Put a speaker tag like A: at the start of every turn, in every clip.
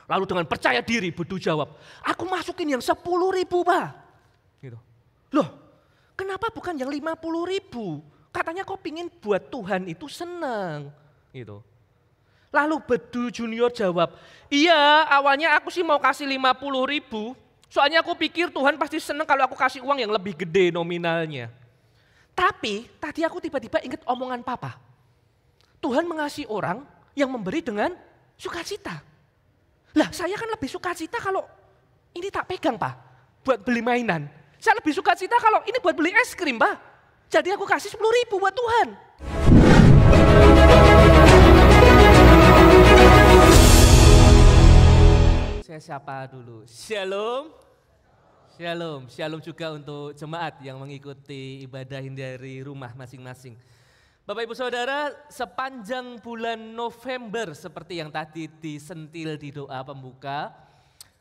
A: Lalu dengan percaya diri Bedu jawab, aku masukin yang 10.000 Pak. Gitu. Loh, kenapa bukan yang 50.000? Katanya kau pingin buat Tuhan itu senang. Gitu. Lalu Bedu Junior jawab, iya awalnya aku sih mau kasih 50.000, soalnya aku pikir Tuhan pasti senang kalau aku kasih uang yang lebih gede nominalnya. Tapi tadi aku tiba-tiba ingat omongan Papa. Tuhan mengasihi orang yang memberi dengan sukacita. Lah saya kan lebih sukacita kalau ini tak pegang Pak, buat beli mainan. Saya lebih sukacita kalau ini buat beli es krim Pak. Jadi aku kasih 10.000 buat Tuhan. Saya sapa dulu, Shalom. Shalom, shalom juga untuk jemaat yang mengikuti ibadah dari rumah masing-masing. Bapak Ibu Saudara, sepanjang bulan November seperti yang tadi disentil di doa pembuka,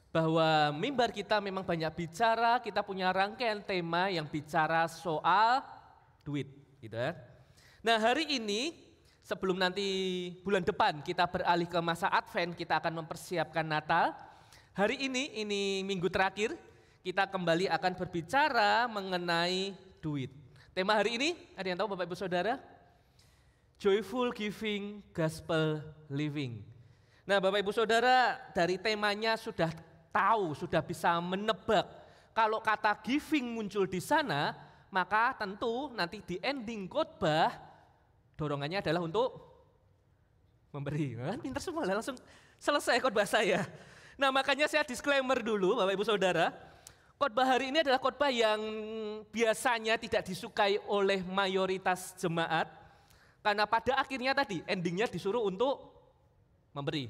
A: bahwa mimbar kita memang banyak bicara, kita punya rangkaian tema yang bicara soal duit. Gitu ya. Nah hari ini, sebelum nanti bulan depan kita beralih ke masa Advent, kita akan mempersiapkan Natal. Hari ini minggu terakhir, kita kembali akan berbicara mengenai duit. Tema hari ini, ada yang tahu Bapak Ibu Saudara? Joyful Giving, Gospel Living. Nah Bapak Ibu Saudara, dari temanya sudah tahu, sudah bisa menebak. Kalau kata giving muncul di sana, maka tentu nanti di ending khotbah, dorongannya adalah untuk memberi. Kan pinter semua, langsung selesai khotbah saya. Nah makanya saya disclaimer dulu Bapak Ibu Saudara, khotbah hari ini adalah khotbah yang biasanya tidak disukai oleh mayoritas jemaat. Karena pada akhirnya tadi endingnya disuruh untuk memberi.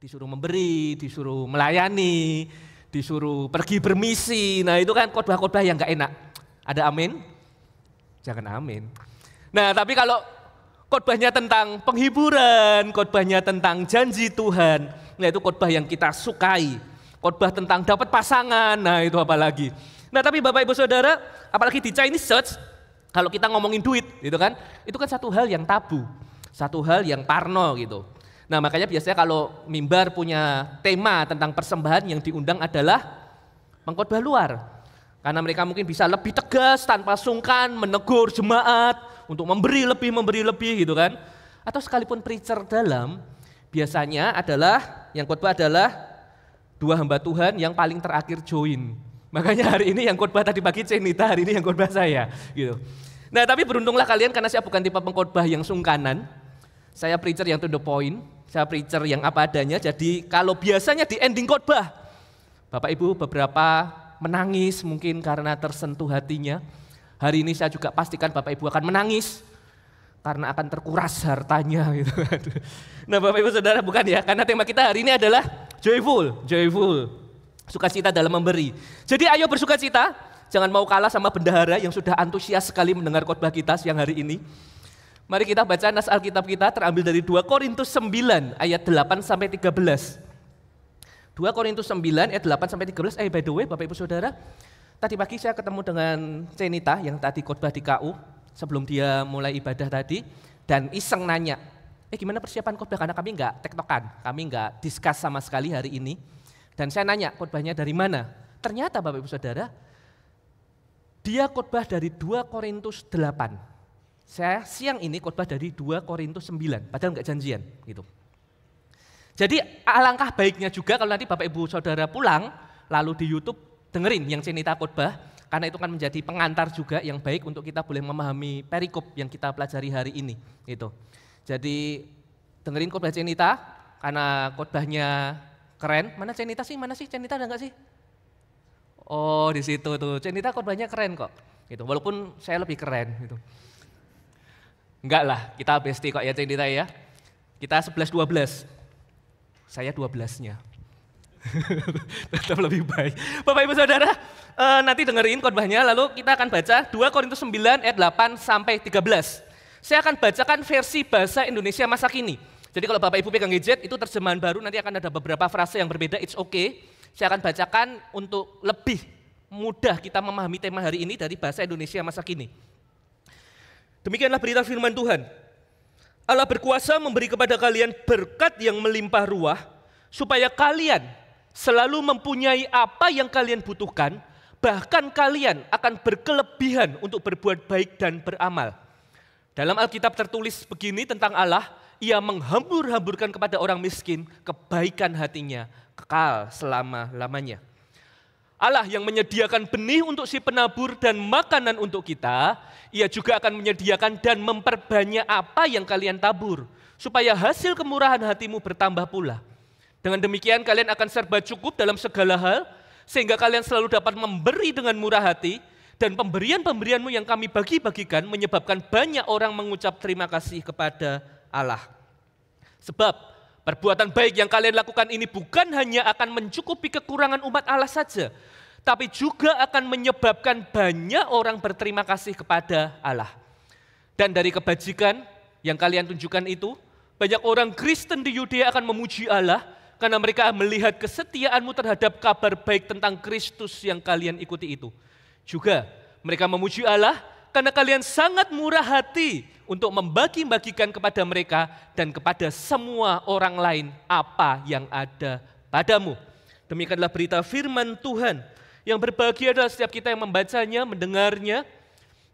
A: Disuruh memberi, disuruh melayani, disuruh pergi bermisi. Nah itu kan khotbah-khotbah yang gak enak. Ada amin? Jangan amin. Nah tapi kalau khotbahnya tentang penghiburan, khotbahnya tentang janji Tuhan, nah itu khotbah yang kita sukai. Khotbah tentang dapat pasangan, nah itu apalagi. Nah tapi Bapak Ibu Saudara, apalagi di Chinese Church, kalau kita ngomongin duit, gitu kan, itu kan satu hal yang tabu, satu hal yang parno gitu. Nah makanya biasanya kalau mimbar punya tema tentang persembahan yang diundang adalah pengkhotbah luar. Karena mereka mungkin bisa lebih tegas tanpa sungkan menegur jemaat untuk memberi lebih gitu kan. Atau sekalipun preacher dalam, biasanya adalah yang khotbah adalah dua hamba Tuhan yang paling terakhir join. Makanya hari ini yang khotbah tadi pagi Cenita, hari ini yang khotbah saya gitu. Nah tapi beruntunglah kalian karena saya bukan tipe pengkhotbah yang sungkanan. Saya preacher yang to the point, saya preacher yang apa adanya. Jadi kalau biasanya di ending khotbah, Bapak Ibu beberapa menangis mungkin karena tersentuh hatinya. Hari ini saya juga pastikan Bapak Ibu akan menangis karena akan terkuras hartanya gitu. Nah Bapak Ibu Saudara bukan ya, karena tema kita hari ini adalah joyful, sukacita dalam memberi. Jadi ayo bersukacita, jangan mau kalah sama bendahara yang sudah antusias sekali mendengar khotbah kita siang hari ini. Mari kita baca nas Alkitab kita terambil dari 2 Korintus 9 ayat 8 sampai 13. 2 Korintus 9 ayat 8 sampai 13. By the way Bapak Ibu Saudara, tadi pagi saya ketemu dengan Cenita yang tadi khotbah di KU sebelum dia mulai ibadah tadi, dan iseng nanya, gimana persiapan khotbah, karena kami enggak tektokan, kami enggak discuss sama sekali hari ini. Dan saya nanya khotbahnya dari mana? Ternyata Bapak Ibu Saudara, dia khotbah dari 2 Korintus 8. Saya siang ini khotbah dari 2 Korintus 9, padahal enggak janjian gitu. Jadi alangkah baiknya juga kalau nanti Bapak Ibu Saudara pulang, lalu di YouTube dengerin yang Cenita khotbah, karena itu kan menjadi pengantar juga yang baik untuk kita boleh memahami perikop yang kita pelajari hari ini. Gitu. Jadi dengerin khotbah Cenita, karena khotbahnya keren. Mana Cenita sih? Mana sih? Cenita ada enggak sih? Oh di situ tuh, Cenita khotbahnya keren kok. Gitu. Walaupun saya lebih keren. Gitu. Enggak lah, kita bestie kok ya Cenita ya. Kita 11-12, saya 12-nya. Tetap lebih baik. Bapak Ibu Saudara, nanti dengerin khotbahnya, lalu kita akan baca 2 Korintus 9 ayat 8 sampai 13. Saya akan bacakan versi bahasa Indonesia masa kini. Jadi kalau Bapak Ibu pegang gadget, itu terjemahan baru, nanti akan ada beberapa frase yang berbeda, it's okay. Saya akan bacakan untuk lebih mudah kita memahami tema hari ini dari bahasa Indonesia masa kini. Demikianlah berita firman Tuhan. Allah berkuasa memberi kepada kalian berkat yang melimpah ruah, supaya kalian selalu mempunyai apa yang kalian butuhkan, bahkan kalian akan berkelebihan untuk berbuat baik dan beramal. Dalam Alkitab tertulis begini tentang Allah, Ia menghambur-hamburkan kepada orang miskin kebaikan hatinya, kekal selama-lamanya. Allah yang menyediakan benih untuk si penabur dan makanan untuk kita, Ia juga akan menyediakan dan memperbanyak apa yang kalian tabur, supaya hasil kemurahan hatimu bertambah pula. Dengan demikian kalian akan serba cukup dalam segala hal, sehingga kalian selalu dapat memberi dengan murah hati, dan pemberian-pemberianmu yang kami bagi-bagikan menyebabkan banyak orang mengucap terima kasih kepada Allah. Sebab perbuatan baik yang kalian lakukan ini bukan hanya akan mencukupi kekurangan umat Allah saja, tapi juga akan menyebabkan banyak orang berterima kasih kepada Allah. Dan dari kebajikan yang kalian tunjukkan itu, banyak orang Kristen di Yudea akan memuji Allah karena mereka melihat kesetiaanmu terhadap kabar baik tentang Kristus yang kalian ikuti itu. Juga mereka memuji Allah karena kalian sangat murah hati untuk membagi-bagikan kepada mereka dan kepada semua orang lain apa yang ada padamu. Demikianlah berita firman Tuhan. Yang berbahagia adalah setiap kita yang membacanya, mendengarnya,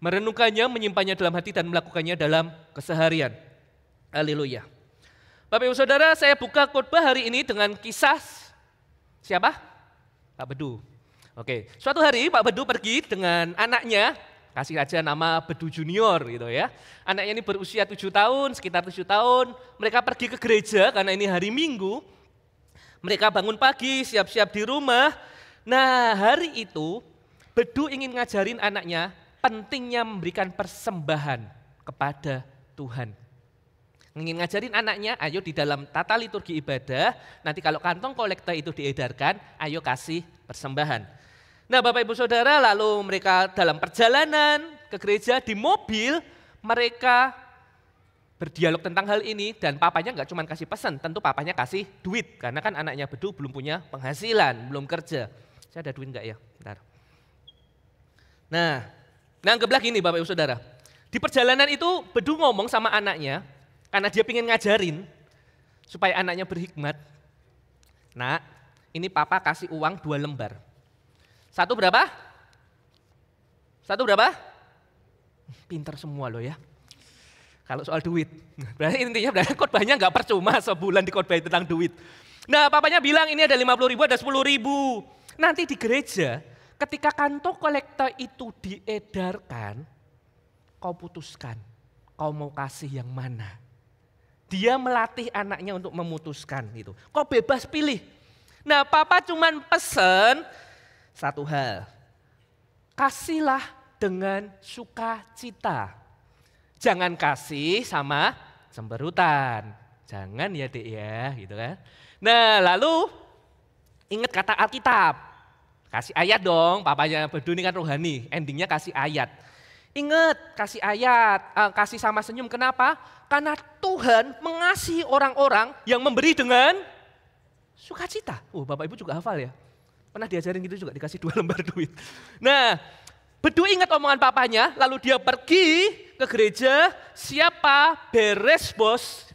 A: merenungkannya, menyimpannya dalam hati dan melakukannya dalam keseharian. Haleluya. Bapak Ibu Saudara, saya buka khotbah hari ini dengan kisah siapa? Pak Bedu. Oke, suatu hari Pak Bedu pergi dengan anaknya, kasih aja nama Bedu Junior gitu ya. Anaknya ini berusia 7 tahun, sekitar 7 tahun. Mereka pergi ke gereja karena ini hari Minggu. Mereka bangun pagi, siap-siap di rumah. Nah, hari itu Bedu ingin ngajarin anaknya pentingnya memberikan persembahan kepada Tuhan. Ingin ngajarin anaknya, ayo di dalam tata liturgi ibadah, nanti kalau kantong kolektor itu diedarkan, ayo kasih persembahan. Nah Bapak Ibu Saudara, lalu mereka dalam perjalanan ke gereja di mobil, mereka berdialog tentang hal ini dan papanya nggak cuma kasih pesan, tentu papanya kasih duit, karena kan anaknya Bedu belum punya penghasilan, belum kerja. Saya ada duit nggak ya? Bentar. Nah anggaplah gini Bapak Ibu Saudara, di perjalanan itu Bedu ngomong sama anaknya, karena dia pengen ngajarin supaya anaknya berhikmat. Nak, ini papa kasih uang 2 lembar. Satu berapa? Pinter semua loh ya. Kalau soal duit. Berarti intinya khotbahnya nggak percuma sebulan dikhotbahin tentang duit. Nah papanya bilang ini ada 50.000, ada 10.000. Nanti di gereja ketika kantong kolektor itu diedarkan, kau putuskan, kau mau kasih yang mana. Dia melatih anaknya untuk memutuskan gitu. Kau bebas pilih. Nah papa cuman pesen satu hal, kasihlah dengan sukacita. Jangan kasih sama cemberutan. Jangan ya Dek ya, gitu kan. Nah lalu ingat kata Alkitab. Kasih ayat dong, papanya Bedu ini kan rohani, endingnya kasih ayat. Ingat, kasih ayat, kasih sama senyum. Kenapa? Karena Tuhan mengasihi orang-orang yang memberi dengan sukacita. Bapak Ibu juga hafal ya? Pernah diajarin gitu juga, dikasih 2 lembar duit. Nah, Bedu ingat omongan papanya, lalu dia pergi ke gereja, siapa? Beres bos.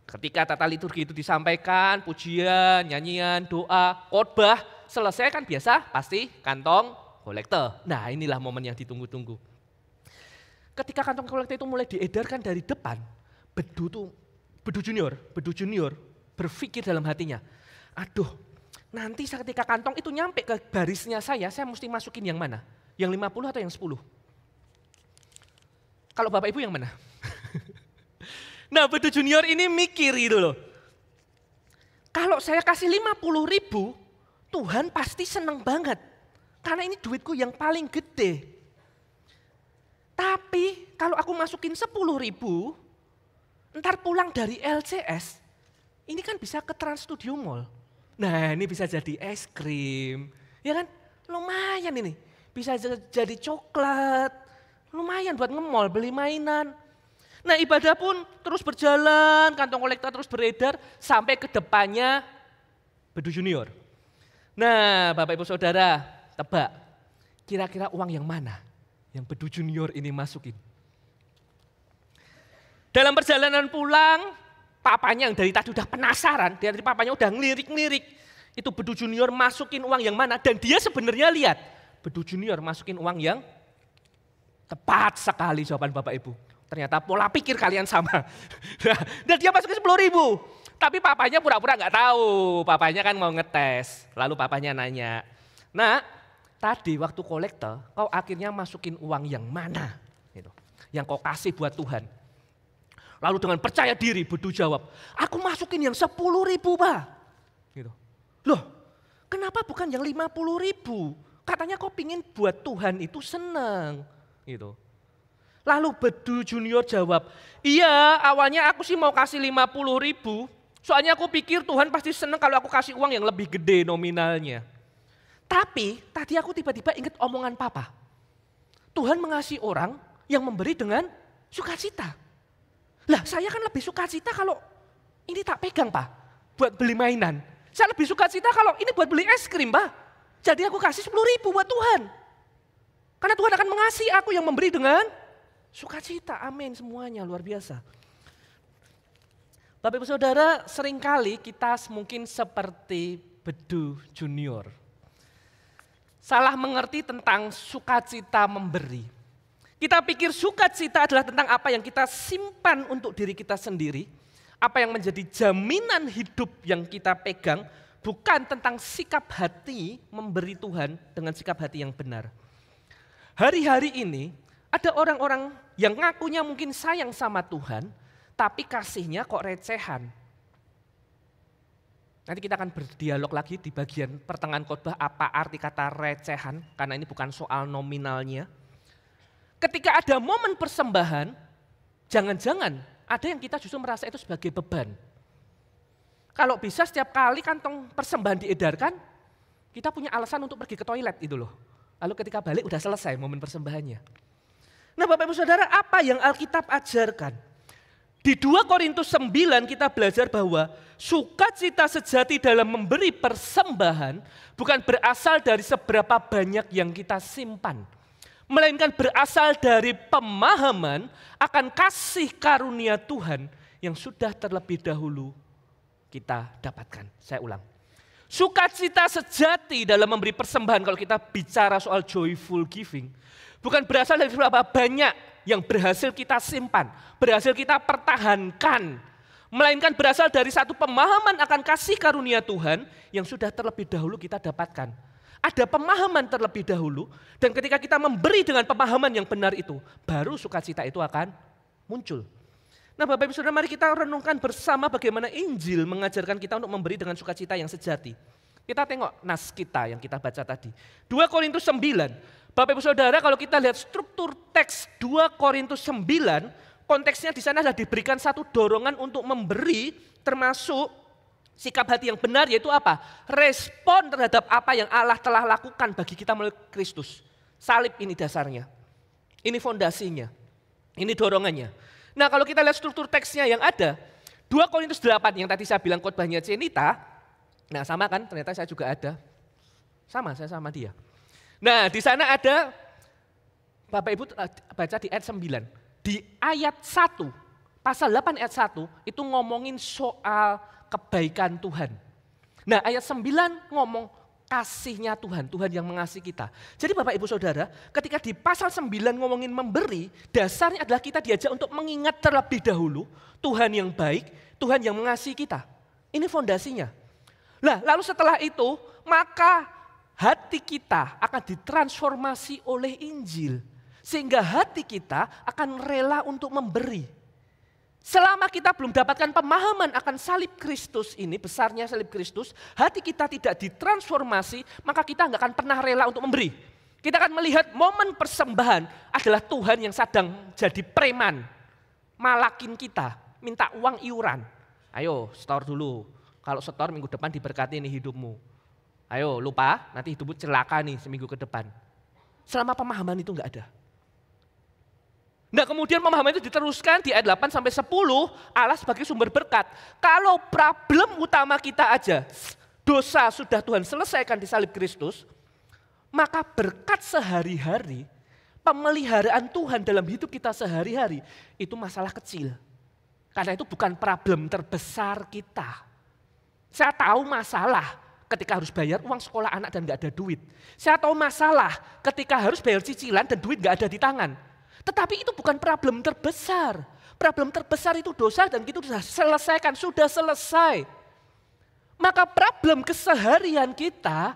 A: Ketika tata liturgi itu disampaikan, pujian, nyanyian, doa, khotbah, selesai kan biasa pasti kantong kolektor. Nah inilah momen yang ditunggu-tunggu. Ketika kantong kolektor itu mulai diedarkan dari depan, Bedu Junior berpikir dalam hatinya, aduh, nanti ketika kantong itu nyampe ke barisnya saya mesti masukin yang mana? Yang 50 atau yang 10? Kalau Bapak Ibu yang mana? Nah Bedu Junior ini mikir gitu loh. Kalau saya kasih 50.000, Tuhan pasti senang banget. Karena ini duitku yang paling gede. Tapi kalau aku masukin 10.000, ntar pulang dari LCS, ini kan bisa ke Trans Studio Mall. Nah ini bisa jadi es krim, ya kan lumayan ini. Bisa jadi coklat, lumayan buat nge-mall, beli mainan. Nah ibadah pun terus berjalan, kantong kolektor terus beredar sampai ke depannya Bedu Junior. Nah Bapak Ibu Saudara, tebak kira-kira uang yang mana yang Bedu Junior ini masukin. Dalam perjalanan pulang, papanya yang dari tadi udah penasaran, dari papanya udah ngelirik-ngelirik, itu Bedu Junior masukin uang yang mana, dan dia sebenarnya lihat, Bedu Junior masukin uang yang tepat sekali jawaban Bapak Ibu. Ternyata pola pikir kalian sama. Dan dia masukin 10.000. Tapi papanya pura-pura nggak tahu, papanya kan mau ngetes. Lalu papanya nanya, "Nak, tadi waktu kolektor, kau akhirnya masukin uang yang mana? Gitu. Yang kau kasih buat Tuhan." Lalu dengan percaya diri Bedu jawab, "Aku masukin yang 10.000, Pak." Gitu. Loh, kenapa bukan yang 50.000? Katanya kau pingin buat Tuhan itu senang. Gitu. Lalu Bedu Junior jawab, "Iya, awalnya aku sih mau kasih 50.000. Soalnya aku pikir Tuhan pasti senang kalau aku kasih uang yang lebih gede nominalnya. Tapi tadi aku tiba-tiba ingat omongan Papa. Tuhan mengasihi orang yang memberi dengan sukacita. Lah saya kan lebih sukacita kalau ini tak pegang, Pak, buat beli mainan. Saya lebih sukacita kalau ini buat beli es krim, Pak. Jadi aku kasih 10.000 buat Tuhan. Karena Tuhan akan mengasihi aku yang memberi dengan sukacita." Amin, semuanya luar biasa. Bapak Ibu Saudara, seringkali kita mungkin seperti Bedu Junior. Salah mengerti tentang sukacita memberi. Kita pikir sukacita adalah tentang apa yang kita simpan untuk diri kita sendiri, apa yang menjadi jaminan hidup yang kita pegang, bukan tentang sikap hati memberi Tuhan dengan sikap hati yang benar. Hari-hari ini ada orang-orang yang ngakunya mungkin sayang sama Tuhan, tapi kasihnya kok recehan. Nanti kita akan berdialog lagi di bagian pertengahan khotbah apa arti kata recehan, karena ini bukan soal nominalnya. Ketika ada momen persembahan, jangan-jangan ada yang kita justru merasa itu sebagai beban. Kalau bisa setiap kali kantong persembahan diedarkan, kita punya alasan untuk pergi ke toilet itu loh. Lalu ketika balik udah selesai momen persembahannya. Nah Bapak Ibu Saudara, apa yang Alkitab ajarkan? Di 2 Korintus 9 kita belajar bahwa sukacita sejati dalam memberi persembahan bukan berasal dari seberapa banyak yang kita simpan, melainkan berasal dari pemahaman akan kasih karunia Tuhan yang sudah terlebih dahulu kita dapatkan. Saya ulang. Sukacita sejati dalam memberi persembahan, kalau kita bicara soal joyful giving, bukan berasal dari seberapa banyak yang berhasil kita simpan, berhasil kita pertahankan, melainkan berasal dari satu pemahaman akan kasih karunia Tuhan yang sudah terlebih dahulu kita dapatkan. Ada pemahaman terlebih dahulu, dan ketika kita memberi dengan pemahaman yang benar itu, baru sukacita itu akan muncul. Nah Bapak Ibu Saudara, mari kita renungkan bersama bagaimana Injil mengajarkan kita untuk memberi dengan sukacita yang sejati. Kita tengok nas kita yang kita baca tadi. 2 Korintus 9, Bapak Ibu Saudara, kalau kita lihat struktur teks 2 Korintus 9, konteksnya di sana adalah diberikan satu dorongan untuk memberi, termasuk sikap hati yang benar, yaitu apa? Respon terhadap apa yang Allah telah lakukan bagi kita melalui Kristus. Salib ini dasarnya. Ini fondasinya. Ini dorongannya. Nah kalau kita lihat struktur teksnya yang ada, 2 Korintus 8 yang tadi saya bilang khotbahnya Cenita, nah sama kan, ternyata saya juga ada. Saya sama dia. Nah di sana ada, Bapak Ibu baca di ayat 9. Di ayat 1, pasal 8 ayat 1, itu ngomongin soal kebaikan Tuhan. Nah ayat 9 ngomong kasihnya Tuhan, Tuhan yang mengasihi kita. Jadi Bapak Ibu Saudara, ketika di pasal 9 ngomongin memberi, dasarnya adalah kita diajak untuk mengingat terlebih dahulu Tuhan yang baik, Tuhan yang mengasihi kita. Ini fondasinya. Nah lalu setelah itu, maka hati kita akan ditransformasi oleh Injil. Sehingga hati kita akan rela untuk memberi. Selama kita belum dapatkan pemahaman akan salib Kristus ini, besarnya salib Kristus, hati kita tidak ditransformasi, maka kita nggak akan pernah rela untuk memberi. Kita akan melihat momen persembahan adalah Tuhan yang sedang jadi preman, malakin kita, minta uang iuran. Ayo setor dulu, kalau setor minggu depan diberkati nih hidupmu. Ayo lupa, nanti hidupmu celaka nih seminggu ke depan. Selama pemahaman itu nggak ada. Nah kemudian pemahaman itu diteruskan di ayat 8 sampai 10, Allah sebagai sumber berkat. Kalau problem utama kita aja, dosa sudah Tuhan selesaikan di salib Kristus, maka berkat sehari-hari, pemeliharaan Tuhan dalam hidup kita sehari-hari, itu masalah kecil. Karena itu bukan problem terbesar kita. Saya tahu masalah ketika harus bayar uang sekolah anak dan gak ada duit. Saya tahu masalah ketika harus bayar cicilan dan duit gak ada di tangan. Tetapi itu bukan problem terbesar. Problem terbesar itu dosa dan itu sudah selesaikan, sudah selesai. Maka problem keseharian kita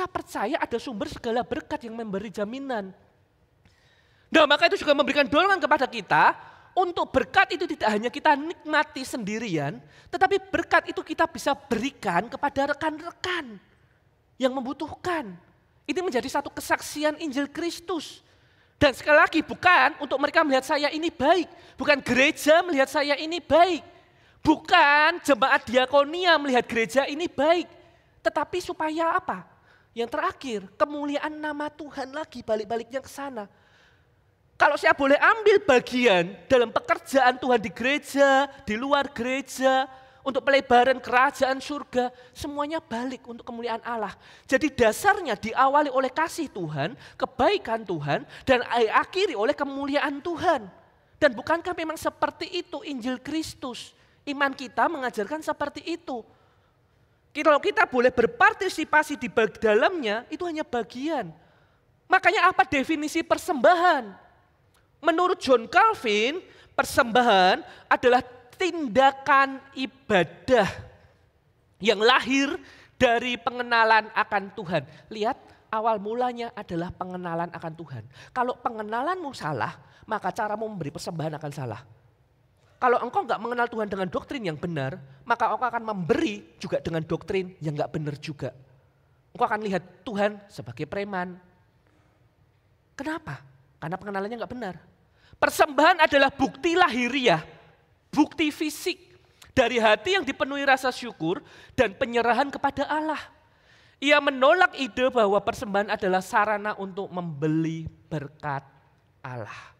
A: percaya ada sumber segala berkat yang memberi jaminan. Nah, maka itu juga memberikan dorongan kepada kita untuk berkat itu tidak hanya kita nikmati sendirian, tetapi berkat itu kita bisa berikan kepada rekan-rekan yang membutuhkan. Ini menjadi satu kesaksian Injil Kristus. Dan sekali lagi bukan untuk mereka melihat saya ini baik, bukan gereja melihat saya ini baik, bukan jemaat diakonia melihat gereja ini baik, tetapi supaya apa? Yang terakhir, kemuliaan nama Tuhan lagi balik-baliknya ke sana. Kalau saya boleh ambil bagian dalam pekerjaan Tuhan di gereja, di luar gereja, untuk pelebaran kerajaan surga, semuanya balik untuk kemuliaan Allah. Jadi dasarnya diawali oleh kasih Tuhan, kebaikan Tuhan, dan akhiri oleh kemuliaan Tuhan. Dan bukankah memang seperti itu Injil Kristus? Iman kita mengajarkan seperti itu. Kalau kita boleh berpartisipasi di dalamnya, itu hanya bagian. Makanya apa definisi persembahan? Menurut John Calvin, persembahan adalah tindakan ibadah yang lahir dari pengenalan akan Tuhan. Lihat, awal mulanya adalah pengenalan akan Tuhan. Kalau pengenalanmu salah, maka caramu memberi persembahan akan salah. Kalau engkau enggak mengenal Tuhan dengan doktrin yang benar, maka engkau akan memberi juga dengan doktrin yang enggak benar juga. Engkau akan lihat Tuhan sebagai preman. Kenapa? Karena pengenalannya enggak benar. Persembahan adalah bukti lahiriah, bukti fisik dari hati yang dipenuhi rasa syukur dan penyerahan kepada Allah. Ia menolak ide bahwa persembahan adalah sarana untuk membeli berkat Allah.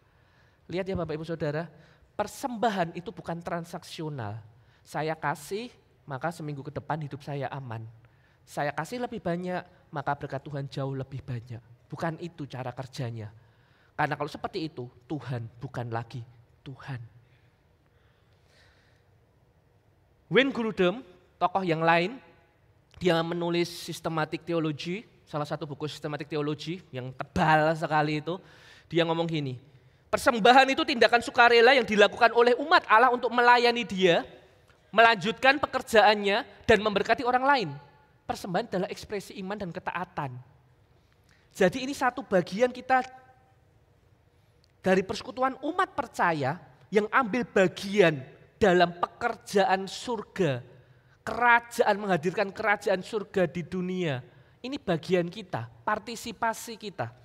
A: Lihat ya Bapak Ibu Saudara, persembahan itu bukan transaksional. Saya kasih, maka seminggu ke depan hidup saya aman. Saya kasih lebih banyak, maka berkat Tuhan jauh lebih banyak. Bukan itu cara kerjanya. Karena kalau seperti itu, Tuhan bukan lagi Tuhan. Wayne Grudem, tokoh yang lain, dia menulis Systematic Theology, salah satu buku Systematic Theology yang tebal sekali itu. Dia ngomong gini, persembahan itu tindakan sukarela yang dilakukan oleh umat Allah untuk melayani Dia, melanjutkan pekerjaannya dan memberkati orang lain. Persembahan adalah ekspresi iman dan ketaatan. Jadi ini satu bagian kita dari persekutuan umat percaya yang ambil bagian dalam pekerjaan surga, kerajaan, menghadirkan kerajaan surga di dunia. Ini bagian kita, partisipasi kita.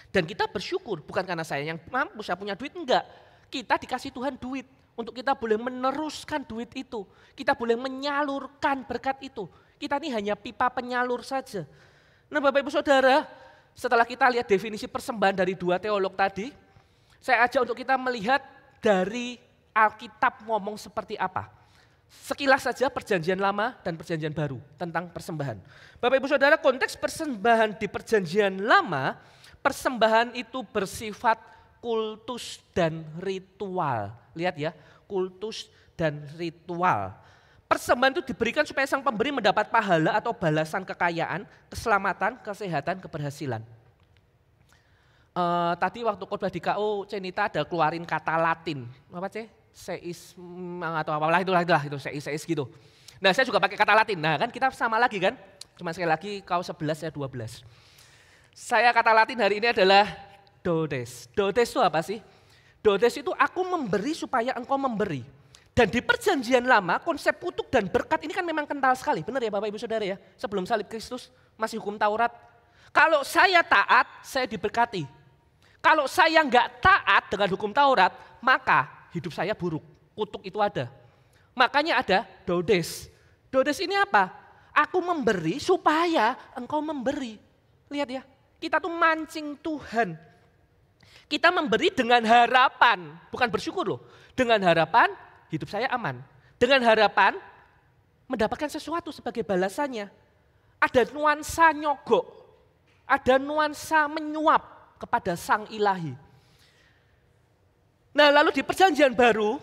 A: Dan kita bersyukur, bukan karena saya yang mampu, saya punya duit, enggak. Kita dikasih Tuhan duit, untuk kita boleh meneruskan duit itu. Kita boleh menyalurkan berkat itu. Kita ini hanya pipa penyalur saja. Nah Bapak Ibu Saudara, setelah kita lihat definisi persembahan dari dua teolog tadi, saya ajak untuk kita melihat dari Alkitab ngomong seperti apa. Sekilas saja perjanjian lama dan perjanjian baru tentang persembahan. Bapak Ibu Saudara, konteks persembahan di perjanjian lama, persembahan itu bersifat kultus dan ritual. Lihat ya, kultus dan ritual. Persembahan itu diberikan supaya sang pemberi mendapat pahala atau balasan kekayaan, keselamatan, kesehatan, keberhasilan. Tadi waktu khotbah di KU, Cenita ada keluarin kata Latin. Apa C? Seis atau apalah itu seis gitu. Nah saya juga pakai kata Latin. Nah kan kita sama lagi kan? Cuma sekali lagi kau 11 saya 12. Saya kata Latin hari ini adalah dodes. Dodes itu apa sih? Dodes itu aku memberi supaya engkau memberi. Dan di perjanjian lama konsep kutuk dan berkat ini kan memang kental sekali. Benar ya Bapak Ibu Saudara ya? Sebelum salib Kristus masih hukum Taurat. Kalau saya taat, saya diberkati. Kalau saya enggak taat dengan hukum Taurat, maka hidup saya buruk. Kutuk itu ada. Makanya ada dodes. Dodes ini apa? Aku memberi supaya engkau memberi. Lihat ya, kita tuh mancing Tuhan. Kita memberi dengan harapan, bukan bersyukur loh. Dengan harapan hidup saya aman. Dengan harapan mendapatkan sesuatu sebagai balasannya. Ada nuansa nyogok, ada nuansa menyuap kepada Sang Ilahi. Nah lalu di perjanjian baru,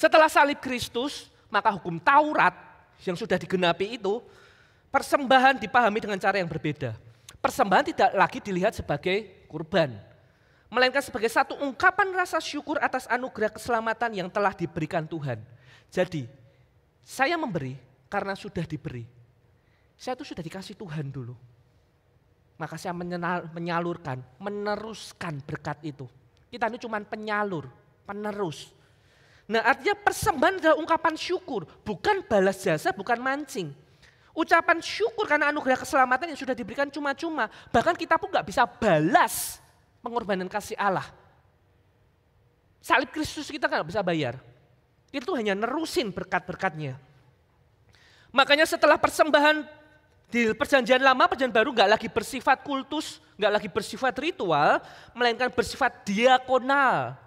A: Setelah salib Kristus, maka hukum Taurat yang sudah digenapi itu, persembahan dipahami dengan cara yang berbeda. Persembahan tidak lagi dilihat sebagai kurban, melainkan sebagai satu ungkapan rasa syukur atas anugerah keselamatan yang telah diberikan Tuhan. Jadi, saya memberi karena sudah diberi. Saya itu sudah dikasih Tuhan dulu. Maka saya menyalurkan, meneruskan berkat itu. Kita ini cuma penyalur, penerus. Nah, artinya persembahan adalah ungkapan syukur, bukan balas jasa, bukan mancing. Ucapan syukur karena anugerah keselamatan yang sudah diberikan cuma-cuma. Bahkan kita pun gak bisa balas pengorbanan kasih Allah. Salib Kristus kita gak bisa bayar. Itu hanya nerusin berkat-berkatnya. Makanya setelah persembahan di perjanjian lama, perjanjian baru gak lagi bersifat kultus, gak lagi bersifat ritual, melainkan bersifat diakonal.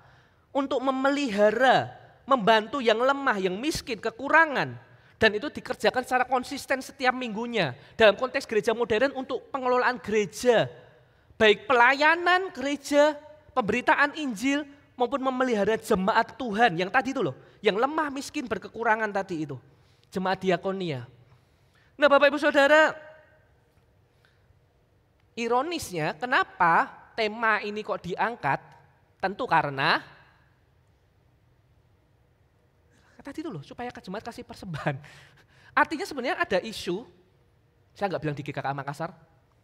A: Untuk memelihara, membantu yang lemah, yang miskin, kekurangan. Dan itu dikerjakan secara konsisten setiap minggunya. Dalam konteks gereja modern untuk pengelolaan gereja. Baik pelayanan gereja, pemberitaan Injil, maupun memelihara jemaat Tuhan. Yang tadi itu loh, yang lemah, miskin, berkekurangan tadi itu. Jemaat diakonia. Nah Bapak Ibu Saudara, ironisnya kenapa tema ini kok diangkat? Tentu karena tadi itu loh, supaya jemaat kasih persembahan. Artinya sebenarnya ada isu, saya nggak bilang di GKK Makassar,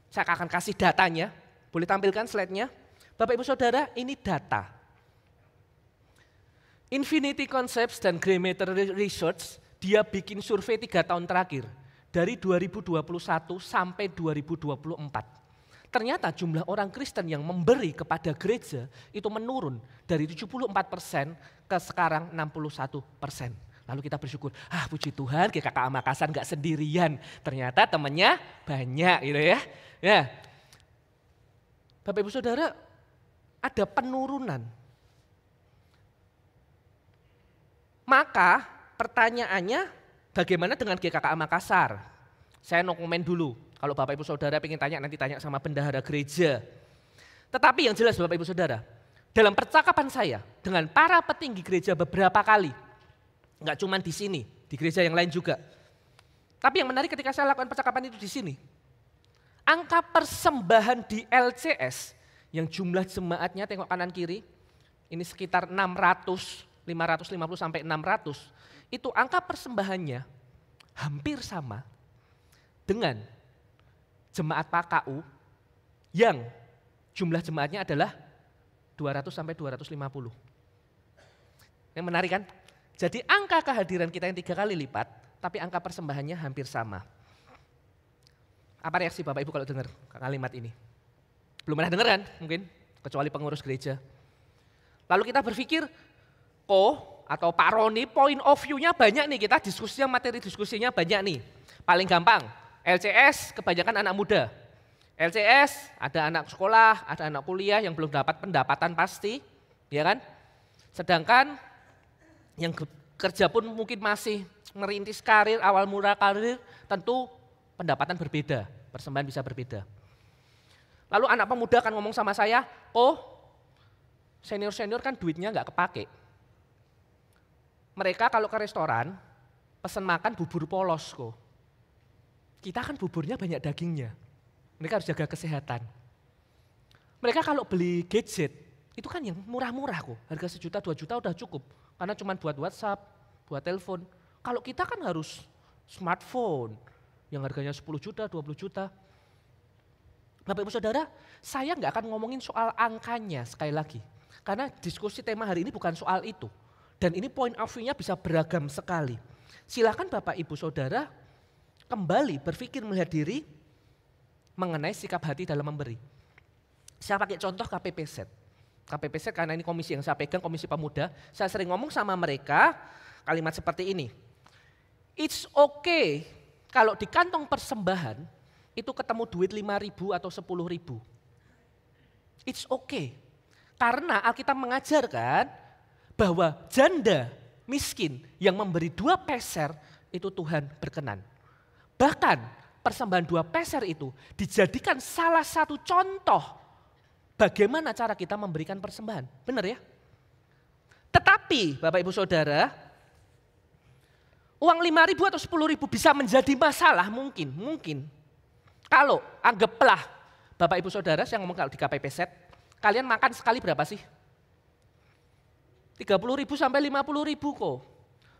A: saya akan kasih datanya, boleh tampilkan slide-nya. Bapak Ibu Saudara, ini data. Infinity Concepts dan Graymatter Research, dia bikin survei 3 tahun terakhir, dari 2021 sampai 2024. Ternyata jumlah orang Kristen yang memberi kepada gereja itu menurun dari 74% ke sekarang 61%. Lalu kita bersyukur, puji Tuhan GKK Makassar gak sendirian. Ternyata temannya banyak gitu ya. Ya. Bapak Ibu Saudara, ada penurunan. Maka pertanyaannya bagaimana dengan GKK Makassar? Saya no komen dulu. Kalau Bapak Ibu Saudara ingin tanya, nanti tanya sama bendahara gereja. Tetapi yang jelas Bapak Ibu Saudara, dalam percakapan saya dengan para petinggi gereja beberapa kali, enggak cuma di sini, di gereja yang lain juga. Tapi yang menarik ketika saya lakukan percakapan itu di sini, angka persembahan di LCS yang jumlah jemaatnya tengok kanan kiri, ini sekitar 550 sampai 600, itu angka persembahannya hampir sama dengan jemaat PKU yang jumlah jemaatnya adalah 200 sampai 250. Yang menarik kan? Jadi angka kehadiran kita yang 3 kali lipat, tapi angka persembahannya hampir sama. Apa reaksi Bapak Ibu kalau dengar kalimat ini? Belum pernah dengar kan mungkin, kecuali pengurus gereja. Lalu kita berpikir, atau Pak Roni, point of view-nya banyak nih, kita diskusinya, materi diskusinya banyak nih. Paling gampang, LCS kebanyakan anak muda. LCS ada anak sekolah, ada anak kuliah yang belum dapat pendapatan pasti, ya kan? Sedangkan yang kerja pun mungkin masih merintis karir, awal mula karir, tentu pendapatan berbeda, persembahan bisa berbeda. Lalu anak pemuda akan ngomong sama saya, senior-senior kan duitnya nggak kepake. Mereka kalau ke restoran, pesen makan bubur polos kok. Kita kan buburnya banyak dagingnya, mereka harus jaga kesehatan. Mereka kalau beli gadget, itu kan yang murah-murah kok, harga 1 juta, 2 juta udah cukup. Karena cuma buat WhatsApp, buat telepon. Kalau kita kan harus smartphone, yang harganya 10 juta, 20 juta. Bapak Ibu Saudara, saya nggak akan ngomongin soal angkanya sekali lagi. Karena diskusi tema hari ini bukan soal itu. Dan ini point of view-nya bisa beragam sekali. Silakan Bapak Ibu Saudara kembali berpikir melihat diri mengenai sikap hati dalam memberi. Saya pakai contoh KPPZ. KPPZ karena ini komisi yang saya pegang, komisi pemuda. Saya sering ngomong sama mereka kalimat seperti ini. It's okay kalau di kantong persembahan itu ketemu duit 5.000 atau 10.000. It's okay. Karena Alkitab mengajarkan bahwa janda miskin yang memberi 2 peser itu Tuhan berkenan. Bahkan persembahan 2 peser itu dijadikan salah satu contoh bagaimana cara kita memberikan persembahan. Benar ya? Tetapi Bapak Ibu Saudara, Uang 5.000 atau 10.000 bisa menjadi masalah mungkin. Kalau anggaplah Bapak Ibu Saudara, saya ngomong kalau di KPPZ, kalian makan sekali berapa sih? 30.000 sampai 50.000 kok.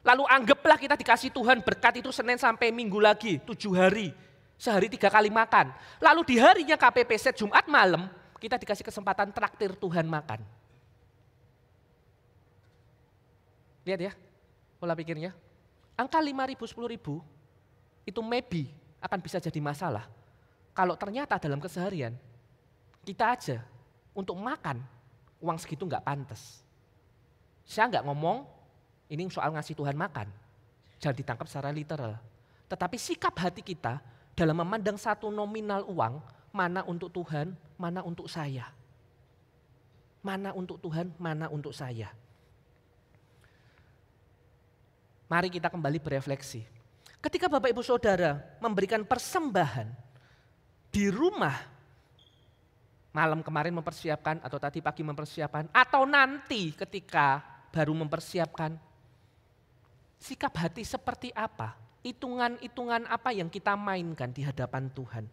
A: Lalu anggaplah kita dikasih Tuhan berkat itu Senin sampai Minggu lagi, 7 hari. Sehari 3 kali makan. Lalu di harinya KPPZ Jumat malam, kita dikasih kesempatan traktir Tuhan makan. Lihat ya, pola pikirnya. Angka 5.000, 10.000 itu maybe akan bisa jadi masalah. Kalau ternyata dalam keseharian, kita aja untuk makan, uang segitu nggak pantas. Saya nggak ngomong ini soal ngasih Tuhan makan, jangan ditangkap secara literal. Tetapi sikap hati kita dalam memandang satu nominal uang, mana untuk Tuhan, mana untuk saya. Mana untuk Tuhan, mana untuk saya. Mari kita kembali berefleksi. Ketika Bapak Ibu Saudara memberikan persembahan di rumah, malam kemarin mempersiapkan atau tadi pagi mempersiapkan, atau nanti ketika baru mempersiapkan, sikap hati seperti apa? Hitungan-hitungan apa yang kita mainkan di hadapan Tuhan?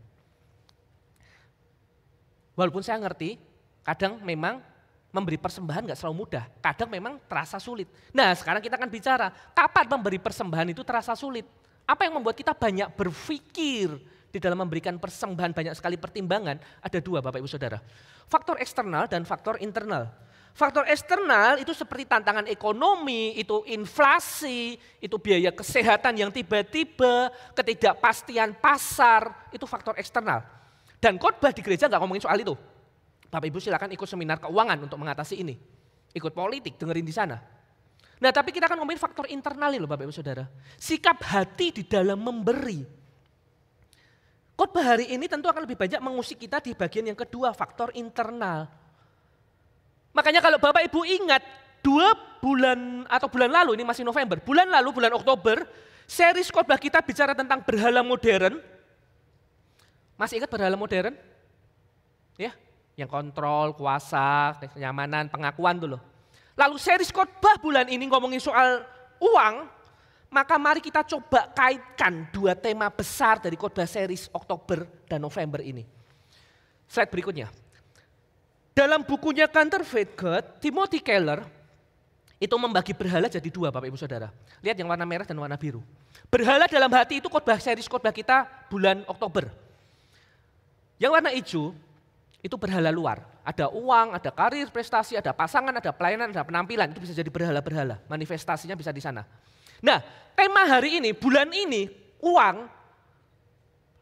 A: Walaupun saya ngerti, kadang memang memberi persembahan gak selalu mudah, kadang memang terasa sulit. Nah sekarang kita akan bicara, kapan memberi persembahan itu terasa sulit? Apa yang membuat kita banyak berpikir di dalam memberikan persembahan, banyak sekali pertimbangan? Ada 2 Bapak Ibu Saudara, faktor eksternal dan faktor internal. Faktor eksternal itu seperti tantangan ekonomi, itu inflasi, itu biaya kesehatan yang tiba-tiba, ketidakpastian pasar, itu faktor eksternal. Dan khotbah di gereja gak ngomongin soal itu. Bapak Ibu silakan ikut seminar keuangan untuk mengatasi ini. Ikut politik, dengerin di sana. Nah tapi kita akan ngomongin faktor internal loh Bapak Ibu Saudara. Sikap hati di dalam memberi. Khotbah hari ini tentu akan lebih banyak mengusik kita di bagian yang kedua, faktor internal. Makanya kalau Bapak Ibu ingat 2 bulan atau bulan lalu, ini masih November, bulan lalu, bulan Oktober, series khotbah kita bicara tentang berhala modern. Masih ingat berhala modern? Ya. Yang kontrol, kuasa, kenyamanan, pengakuan dulu. Lalu series khotbah bulan ini ngomongin soal uang, maka mari kita coba kaitkan 2 tema besar dari khotbah series Oktober dan November ini. Slide berikutnya. Dalam bukunya Counterfeit God, Timothy Keller itu membagi berhala jadi 2 Bapak Ibu Saudara. Lihat yang warna merah dan warna biru. Berhala dalam hati itu series khotbah kita bulan Oktober. Yang warna hijau itu berhala luar. Ada uang, ada karir, prestasi, ada pasangan, ada pelayanan, ada penampilan. Itu bisa jadi berhala-berhala. Manifestasinya bisa di sana. Nah, tema hari ini, bulan ini, uang.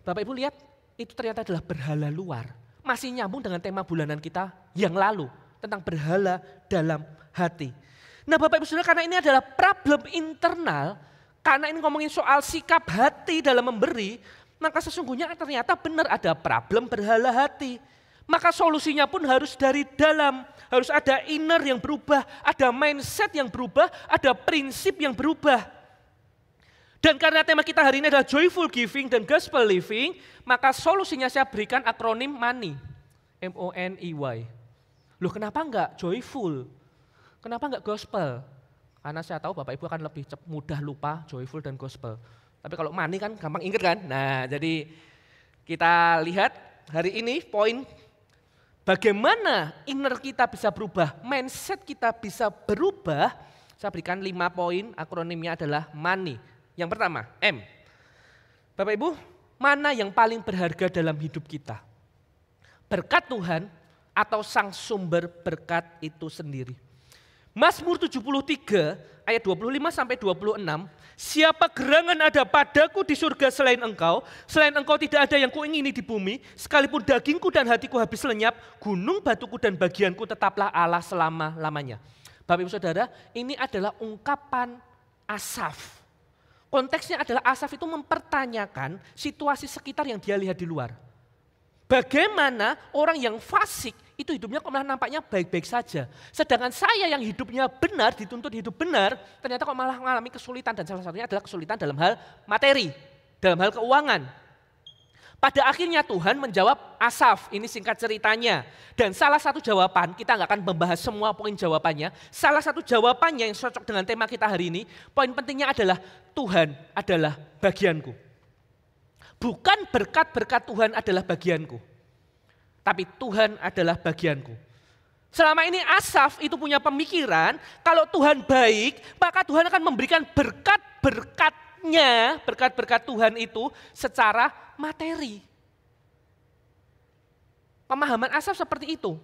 A: Bapak Ibu lihat, itu ternyata adalah berhala luar. Masih nyambung dengan tema bulanan kita yang lalu. Tentang berhala dalam hati. Nah Bapak Ibu Saudara, karena ini adalah problem internal. Karena ini ngomongin soal sikap hati dalam memberi. Maka sesungguhnya ternyata benar ada problem berhala hati. Maka solusinya pun harus dari dalam, harus ada inner yang berubah, ada mindset yang berubah, ada prinsip yang berubah. Dan karena tema kita hari ini adalah joyful giving dan gospel living, maka solusinya saya berikan akronim MONEY, M-O-N-E-Y. Loh kenapa enggak joyful? Kenapa enggak gospel? Karena saya tahu Bapak Ibu akan lebih mudah lupa joyful dan gospel. Tapi kalau money kan gampang ingat kan? Nah jadi kita lihat hari ini poin bagaimana inner kita bisa berubah, mindset kita bisa berubah. Saya berikan 5 poin, akronimnya adalah MONEY. Yang pertama, M. Bapak Ibu, mana yang paling berharga dalam hidup kita? Berkat Tuhan atau sang sumber berkat itu sendiri? Mazmur 73 ayat 25 sampai 26, siapa gerangan ada padaku di surga selain engkau tidak ada yang kuingini di bumi, sekalipun dagingku dan hatiku habis lenyap, gunung batuku dan bagianku tetaplah Allah selama-lamanya. Bapak Ibu Saudara, ini adalah ungkapan Asaf. Konteksnya adalah Asaf itu mempertanyakan situasi sekitar yang dia lihat di luar. Bagaimana orang yang fasik itu hidupnya kok malah nampaknya baik-baik saja. Sedangkan saya yang hidupnya benar, dituntut hidup benar, ternyata kok malah mengalami kesulitan. Dan salah satunya adalah kesulitan dalam hal materi, dalam hal keuangan. Pada akhirnya Tuhan menjawab Asaf, ini singkat ceritanya. Dan salah satu jawaban, kita nggak akan membahas semua poin jawabannya. Salah satu jawabannya yang cocok dengan tema kita hari ini, poin pentingnya adalah Tuhan adalah bagianku. Bukan berkat-berkat Tuhan adalah bagianku, tapi Tuhan adalah bagianku. Selama ini Asaf itu punya pemikiran, kalau Tuhan baik, maka Tuhan akan memberikan berkat-berkatnya, berkat-berkat Tuhan itu secara materi. Pemahaman Asaf seperti itu.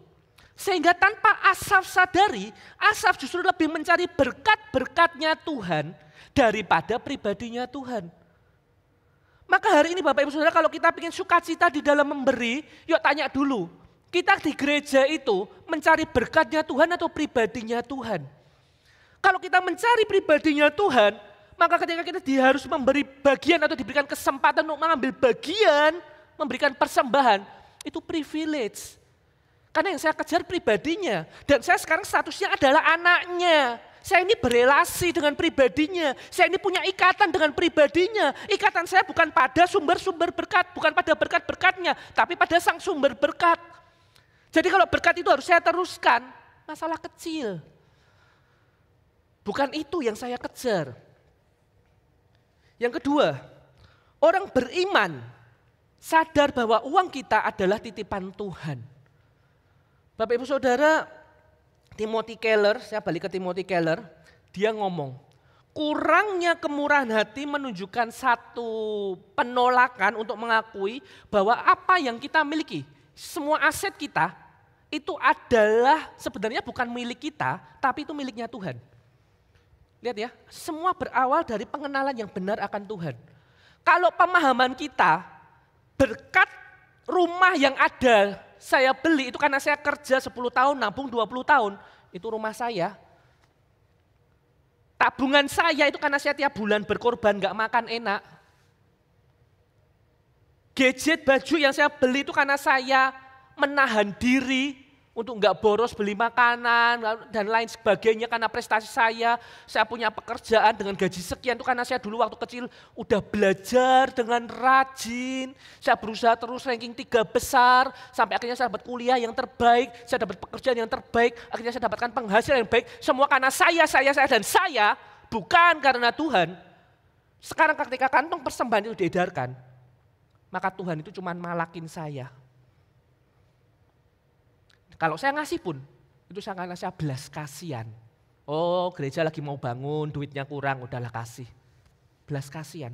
A: Sehingga tanpa Asaf sadari, Asaf justru lebih mencari berkat-berkatnya Tuhan daripada pribadinya Tuhan. Maka hari ini Bapak Ibu Saudara, kalau kita ingin sukacita di dalam memberi, yuk tanya dulu. Kita di gereja itu mencari berkatnya Tuhan atau pribadinya Tuhan? Kalau kita mencari pribadinya Tuhan, maka ketika kita harus memberi bagian atau diberikan kesempatan untuk mengambil bagian, memberikan persembahan, itu privilege. Karena yang saya kejar pribadinya, dan saya sekarang statusnya adalah anaknya. Saya ini berelasi dengan pribadinya, saya ini punya ikatan dengan pribadinya. Ikatan saya bukan pada sumber-sumber berkat, bukan pada berkat-berkatnya, tapi pada sang sumber berkat. Jadi kalau berkat itu harus saya teruskan, masalah kecil. Bukan itu yang saya kejar. Yang kedua, orang beriman sadar bahwa uang kita adalah titipan Tuhan. Bapak Ibu Saudara, Timothy Keller, saya balik ke Timothy Keller, dia ngomong, kurangnya kemurahan hati menunjukkan satu penolakan untuk mengakui bahwa apa yang kita miliki, semua aset kita, itu adalah sebenarnya bukan milik kita, tapi itu miliknya Tuhan. Lihat ya, semua berawal dari pengenalan yang benar akan Tuhan. Kalau pemahaman kita, berkat rumah yang ada, saya beli itu karena saya kerja 10 tahun, nabung 20 tahun, itu rumah saya. Tabungan saya itu karena saya tiap bulan berkorban gak makan enak. Gadget baju yang saya beli itu karena saya menahan diri untuk nggak boros beli makanan dan lain sebagainya karena prestasi saya punya pekerjaan dengan gaji sekian itu karena saya dulu waktu kecil udah belajar dengan rajin, saya berusaha terus ranking 3 besar sampai akhirnya saya dapat kuliah yang terbaik, saya dapat pekerjaan yang terbaik, akhirnya saya dapatkan penghasilan yang baik, semua karena saya dan saya, bukan karena Tuhan. Sekarang ketika kantong persembahan itu diedarkan, maka Tuhan itu cuma malakin saya. Kalau saya ngasih pun, itu karena saya belas kasihan. Oh, gereja lagi mau bangun, duitnya kurang, udahlah kasih. Belas kasihan.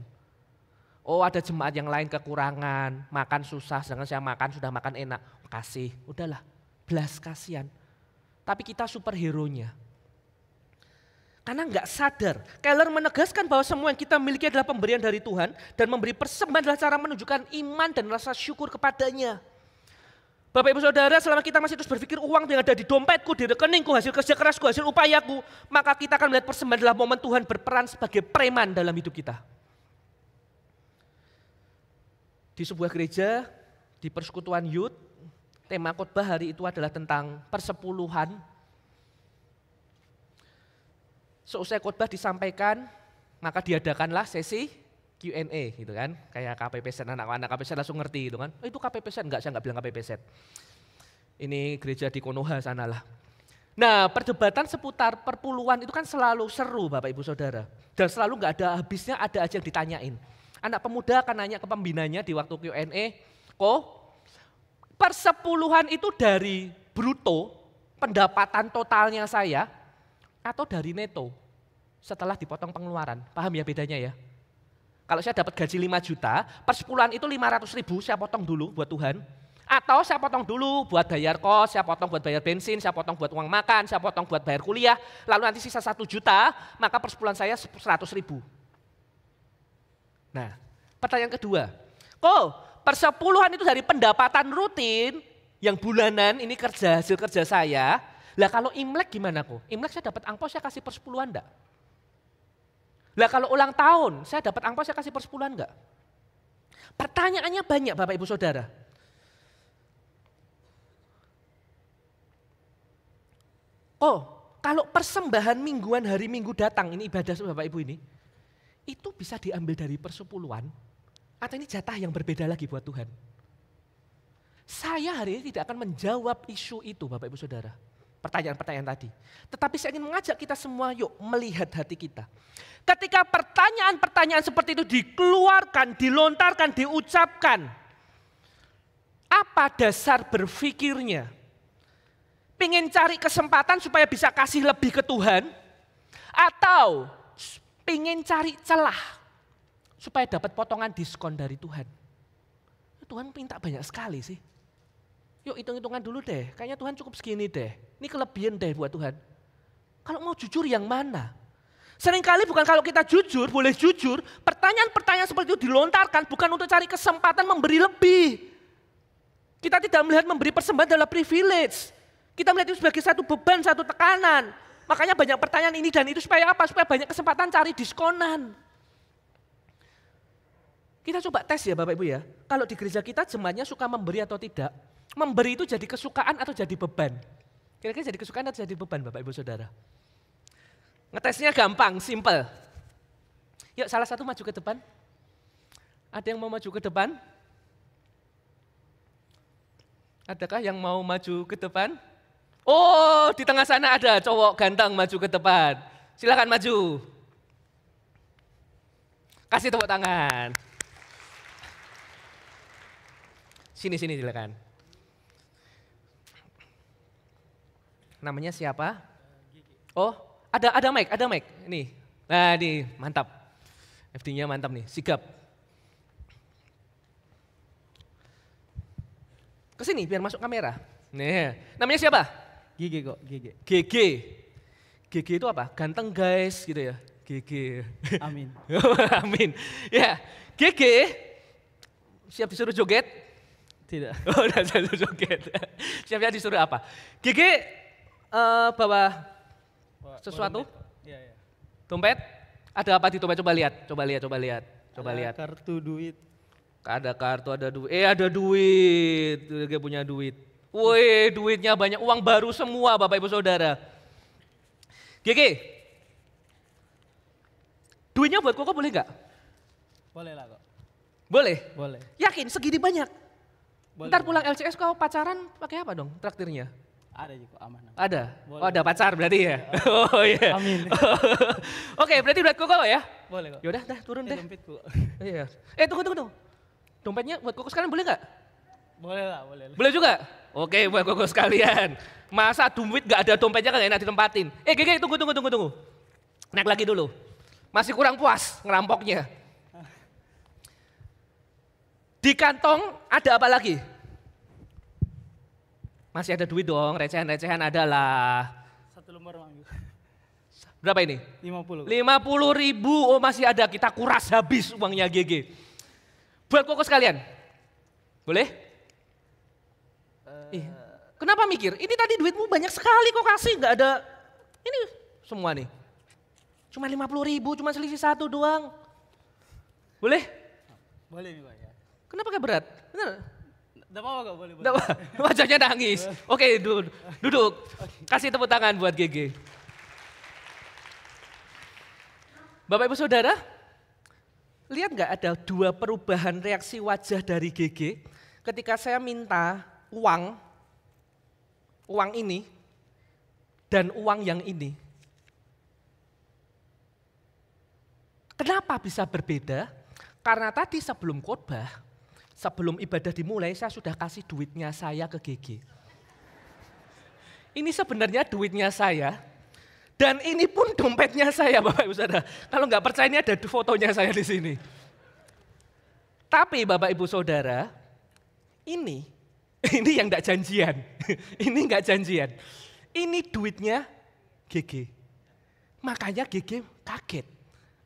A: Oh, ada jemaat yang lain kekurangan, makan susah, sedangkan saya makan sudah makan enak, kasih. Udahlah, belas kasihan. Tapi kita superhero-nya. Karena enggak sadar. Keller menegaskan bahwa semua yang kita miliki adalah pemberian dari Tuhan dan memberi persembahan adalah cara menunjukkan iman dan rasa syukur kepadanya. Bapak Ibu Saudara, selama kita masih terus berpikir uang yang ada di dompetku, di rekeningku, hasil kerja kerasku, hasil upayaku, maka kita akan melihat persembahan adalah momen Tuhan berperan sebagai preman dalam hidup kita. Di sebuah gereja, di persekutuan youth, tema khotbah hari itu adalah tentang persepuluhan. Seusai khotbah disampaikan, maka diadakanlah sesi Q&A gitu kan, kayak KPPZ, anak-anak KPPZ langsung ngerti gitu kan, oh, itu KPPZ, enggak, saya enggak bilang KPPZ. Ini gereja di Konoha sanalah. Nah, perdebatan seputar perpuluhan itu kan selalu seru Bapak Ibu Saudara. Dan selalu enggak ada habisnya, ada aja yang ditanyain. Anak pemuda akan nanya ke pembinanya di waktu Q&A, kok persepuluhan itu dari bruto, pendapatan totalnya saya, atau dari neto setelah dipotong pengeluaran, paham ya bedanya ya? Kalau saya dapat gaji 5 juta, persepuluhan itu 500.000 saya potong dulu buat Tuhan. Atau saya potong dulu buat bayar kos, saya potong buat bayar bensin, saya potong buat uang makan, saya potong buat bayar kuliah. Lalu nanti sisa 1 juta, maka persepuluhan saya 100.000. Nah, pertanyaan kedua. Persepuluhan itu dari pendapatan rutin, yang bulanan ini hasil kerja saya. Lah kalau Imlek gimana kok? Imlek saya dapat angpau, saya kasih persepuluhan enggak? Lah kalau ulang tahun, saya dapat angpau, saya kasih persepuluhan enggak? Pertanyaannya banyak Bapak Ibu Saudara. Kalau persembahan mingguan hari Minggu datang, ini ibadah Bapak Ibu ini, itu bisa diambil dari persepuluhan, Atau ini jatah yang berbeda lagi buat Tuhan? Saya hari ini tidak akan menjawab isu itu Bapak Ibu Saudara. Pertanyaan-pertanyaan tadi. Tetapi saya ingin mengajak kita semua yuk melihat hati kita. Ketika pertanyaan-pertanyaan seperti itu dikeluarkan, dilontarkan, diucapkan. Apa dasar berpikirnya? Pengen cari kesempatan supaya bisa kasih lebih ke Tuhan? Atau pengen cari celah supaya dapat potongan diskon dari Tuhan? Tuhan minta banyak sekali sih. Yuk hitung-hitungan dulu deh, kayaknya Tuhan cukup segini deh. Ini kelebihan deh buat Tuhan. Kalau mau jujur yang mana? Seringkali bukan kalau kita jujur, boleh jujur, pertanyaan-pertanyaan seperti itu dilontarkan bukan untuk cari kesempatan memberi lebih. Kita tidak melihat memberi persembahan adalah privilege. Kita melihat itu sebagai satu beban, satu tekanan. Makanya banyak pertanyaan ini dan itu supaya apa? Supaya banyak kesempatan cari diskonan. Kita coba tes ya Bapak Ibu ya. Kalau di gereja kita jemaatnya suka memberi atau tidak. Memberi itu jadi kesukaan atau jadi beban? Kira-kira jadi kesukaan atau jadi beban Bapak Ibu Saudara? Ngetesnya gampang, simple. Yuk salah satu maju ke depan. Ada yang mau maju ke depan? Adakah yang mau maju ke depan? Oh, di tengah sana ada cowok ganteng maju ke depan. Silakan maju. Kasih tepuk tangan. Sini silakan. Namanya siapa? Oh, ada mic. Nih. Nah, nih, mantap. FD-nya mantap nih, sigap. Kesini biar masuk kamera. Nih, namanya siapa?
B: Gigi kok, Gigi.
A: GG itu apa? Ganteng guys gitu ya. GG.
B: Amin.
A: Amin. Ya, GG siap disuruh joget?
B: Tidak.
A: Oh, udah disuruh joget. Siapnya disuruh apa? GG bawa sesuatu?
B: Iya.
A: Dompet? Ada apa di dompet? Coba lihat.
B: Kartu duit.
A: Ada kartu, ada duit. Ada duit. Dia punya duit. Wih, duitnya banyak. Uang baru semua Bapak Ibu Saudara. GG. Duitnya buat Koko boleh nggak?
B: Boleh lah kok.
A: Boleh?
B: Boleh.
A: Yakin segini banyak?
B: Boleh.
A: Ntar pulang LCS kau pacaran pakai apa dong traktirnya?
B: Ada juga aman.
A: Ada?
B: Boleh.
A: Oh ada pacar berarti ya? Oh iya.
B: Amin.
A: Oke berarti buat Koko ya?
B: Boleh kok.
A: Yaudah dah turun deh.
B: Dompetku.
A: Iya. Tunggu. Dompetnya buat Koko sekalian boleh nggak?
B: Boleh lah.
A: Boleh juga? Oke buat Koko sekalian. Masa duit nggak ada dompetnya kan enak ditempatin. Gege tunggu. Naik lagi dulu. Masih kurang puas ngerampoknya. Di kantong ada apa lagi? Masih ada duit dong, recehan-recehan adalah.
B: Satu lembar Mang.
A: Berapa ini?
B: 50.
A: 50.000, oh masih ada, kita kuras habis uangnya GG. Buat Koko sekalian, boleh? Kenapa mikir? Ini tadi duitmu banyak sekali kok kasih, nggak ada. Ini semua nih. Cuma 50.000, cuma selisih satu doang. Boleh?
B: Boleh nih Pak ya.
A: Kenapa kayak berat? Bener?
B: Tidak apa-apa kok, boleh.
A: Wajahnya nangis. Oke, duduk. Kasih tepuk tangan buat GG. Bapak Ibu Saudara, lihat nggak ada dua perubahan reaksi wajah dari GG ketika saya minta uang ini dan uang yang ini. Kenapa bisa berbeda? Karena tadi sebelum khotbah, sebelum ibadah dimulai, saya sudah kasih duitnya saya ke GG. Ini sebenarnya duitnya saya, dan ini pun dompetnya saya Bapak Ibu Saudara. Kalau nggak percaya ini ada fotonya saya di sini. Tapi Bapak Ibu Saudara, ini yang nggak janjian. Ini nggak janjian. Ini duitnya GG. Makanya GG kaget.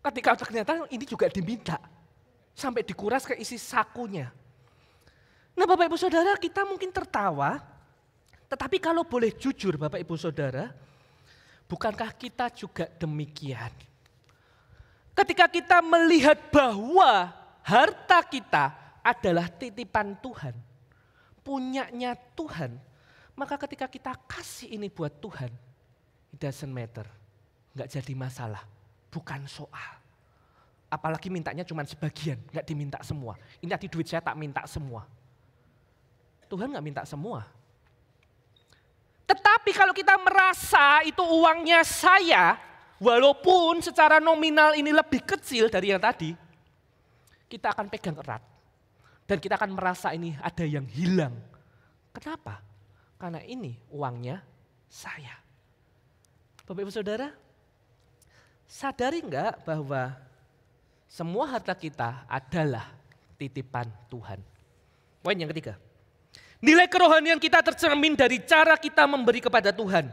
A: Ketika ternyata ini juga diminta. Sampai dikuras ke isi sakunya. Nah Bapak Ibu Saudara, kita mungkin tertawa, tetapi kalau boleh jujur Bapak Ibu Saudara, bukankah kita juga demikian? Ketika kita melihat bahwa harta kita adalah titipan Tuhan, punyanya Tuhan, maka ketika kita kasih ini buat Tuhan, it doesn't matter, nggak jadi masalah, bukan soal. Apalagi mintanya cuma sebagian, nggak diminta semua. Ini tadi duit saya tak minta semua. Tuhan nggak minta semua. Tetapi kalau kita merasa itu uangnya saya, walaupun secara nominal ini lebih kecil dari yang tadi, kita akan pegang erat. Dan kita akan merasa ini ada yang hilang. Kenapa? Karena ini uangnya saya. Bapak Ibu Saudara, sadari enggak bahwa semua harta kita adalah titipan Tuhan. Poin yang ketiga, nilai kerohanian kita tercermin dari cara kita memberi kepada Tuhan.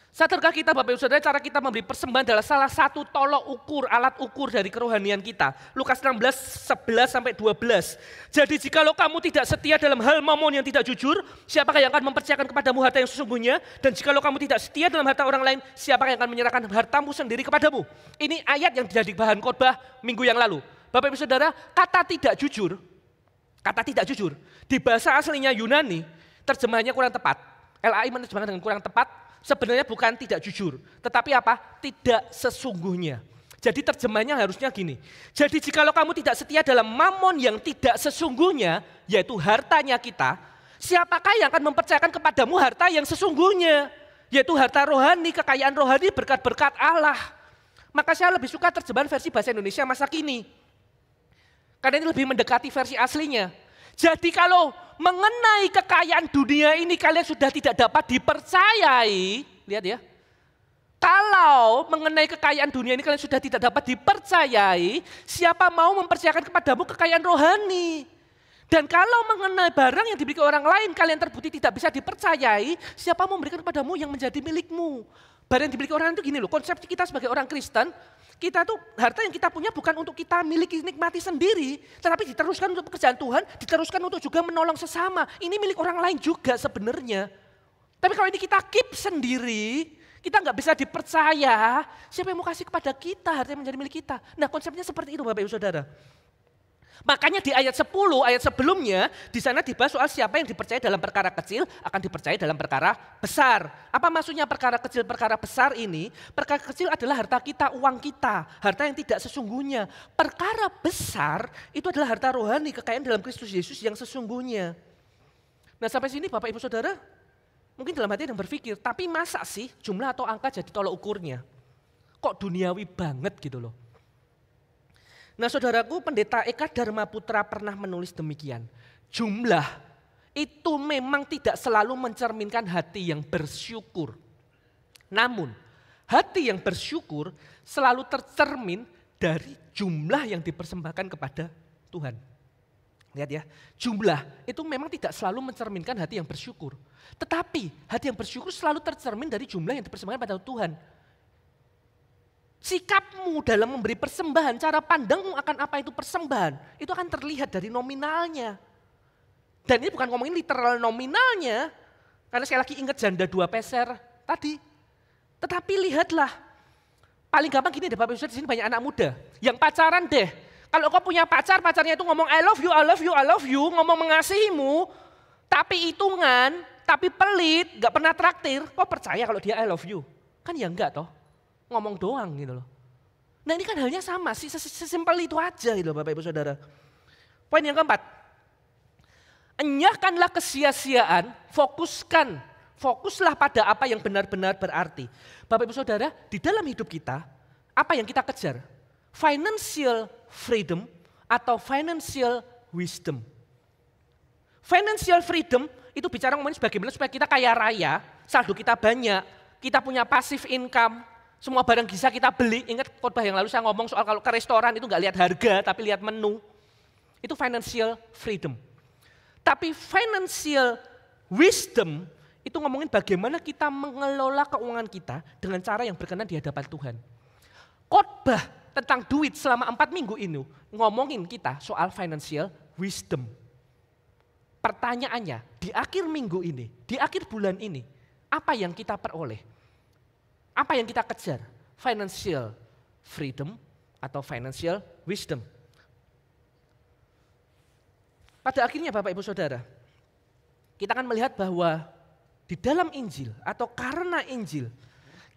A: Sadarkah kita Bapak Ibu Saudara, cara kita memberi persembahan adalah salah satu tolok ukur, alat ukur dari kerohanian kita. Lukas 16, 11-12. Jadi jikalau kamu tidak setia dalam hal mamon yang tidak jujur, siapakah yang akan mempercayakan kepadamu harta yang sesungguhnya? Dan jikalau kamu tidak setia dalam harta orang lain, siapakah yang akan menyerahkan hartamu sendiri kepadamu? Ini ayat yang jadi bahan khotbah minggu yang lalu. Bapak Ibu Saudara, kata tidak jujur di bahasa aslinya Yunani, terjemahannya kurang tepat. LAI menerjemahkan dengan kurang tepat. Sebenarnya bukan tidak jujur, tetapi apa? Tidak sesungguhnya. Jadi terjemahnya harusnya gini. Jadi jikalau kamu tidak setia dalam mamon yang tidak sesungguhnya, yaitu hartanya kita, siapakah yang akan mempercayakan kepadamu harta yang sesungguhnya? Yaitu harta rohani, kekayaan rohani, berkat-berkat Allah. Maka saya lebih suka terjemahan versi bahasa Indonesia masa kini. Karena ini lebih mendekati versi aslinya. Jadi kalau mengenai kekayaan dunia ini kalian sudah tidak dapat dipercayai, lihat ya. Kalau mengenai kekayaan dunia ini kalian sudah tidak dapat dipercayai, siapa mau mempercayakan kepadamu kekayaan rohani? Dan kalau mengenai barang yang dimiliki orang lain kalian terbukti tidak bisa dipercayai, siapa mau memberikan kepadamu yang menjadi milikmu? Barang yang dimiliki orang itu gini loh, konsep kita sebagai orang Kristen, kita tuh harta yang kita punya bukan untuk kita miliki nikmati sendiri, tetapi diteruskan untuk pekerjaan Tuhan, diteruskan untuk juga menolong sesama. Ini milik orang lain juga sebenarnya. Tapi kalau ini kita keep sendiri, kita nggak bisa dipercaya, siapa yang mau kasih kepada kita harta yang menjadi milik kita? Nah konsepnya seperti itu Bapak Ibu Saudara. Makanya di ayat 10, ayat sebelumnya, di sana dibahas soal siapa yang dipercaya dalam perkara kecil akan dipercaya dalam perkara besar. Apa maksudnya perkara kecil, perkara besar ini? Perkara kecil adalah harta kita, uang kita, harta yang tidak sesungguhnya. Perkara besar itu adalah harta rohani, kekayaan dalam Kristus Yesus yang sesungguhnya. Nah sampai sini Bapak Ibu Saudara, mungkin dalam hati ada yang berpikir, tapi masa sih jumlah atau angka jadi tolok ukurnya? Kok duniawi banget gitu loh. Nah saudaraku, Pendeta Eka Dharma Putra pernah menulis demikian. Jumlah itu memang tidak selalu mencerminkan hati yang bersyukur. Namun hati yang bersyukur selalu tercermin dari jumlah yang dipersembahkan kepada Tuhan. Lihat ya, jumlah itu memang tidak selalu mencerminkan hati yang bersyukur. Tetapi hati yang bersyukur selalu tercermin dari jumlah yang dipersembahkan pada Tuhan. Sikapmu dalam memberi persembahan, cara pandangmu akan apa itu persembahan, itu akan terlihat dari nominalnya. Dan ini bukan ngomongin literal nominalnya, karena sekali lagi ingat janda 2 peser tadi. Tetapi lihatlah, paling gampang gini deh Bapak Ibu di sini banyak anak muda, yang pacaran deh. Kalau kau punya pacar, pacarnya itu ngomong I love you, I love you, I love you, ngomong mengasihimu, tapi hitungan, tapi pelit, gak pernah traktir, kau percaya kalau dia I love you? Kan ya enggak toh. Ngomong doang gitu loh. Nah ini kan halnya sama sih, sesimpel itu aja gitu loh Bapak Ibu Saudara. Poin yang keempat, enyahkanlah kesia-siaan, fokuslah pada apa yang benar-benar berarti. Bapak Ibu Saudara, di dalam hidup kita, apa yang kita kejar? Financial freedom atau financial wisdom. Financial freedom itu bicara ngomongin bagaimana supaya kita kaya raya, saldo kita banyak, kita punya passive income, semua barang bisa kita beli. Ingat khotbah yang lalu saya ngomong soal kalau ke restoran itu nggak lihat harga tapi lihat menu. Itu financial freedom. Tapi financial wisdom itu ngomongin bagaimana kita mengelola keuangan kita dengan cara yang berkenan di hadapan Tuhan. Khotbah tentang duit selama 4 minggu ini ngomongin kita soal financial wisdom. Pertanyaannya, di akhir minggu ini, di akhir bulan ini, apa yang kita peroleh? Apa yang kita kejar? Financial freedom atau financial wisdom. Pada akhirnya Bapak Ibu Saudara, kita akan melihat bahwa di dalam Injil atau karena Injil,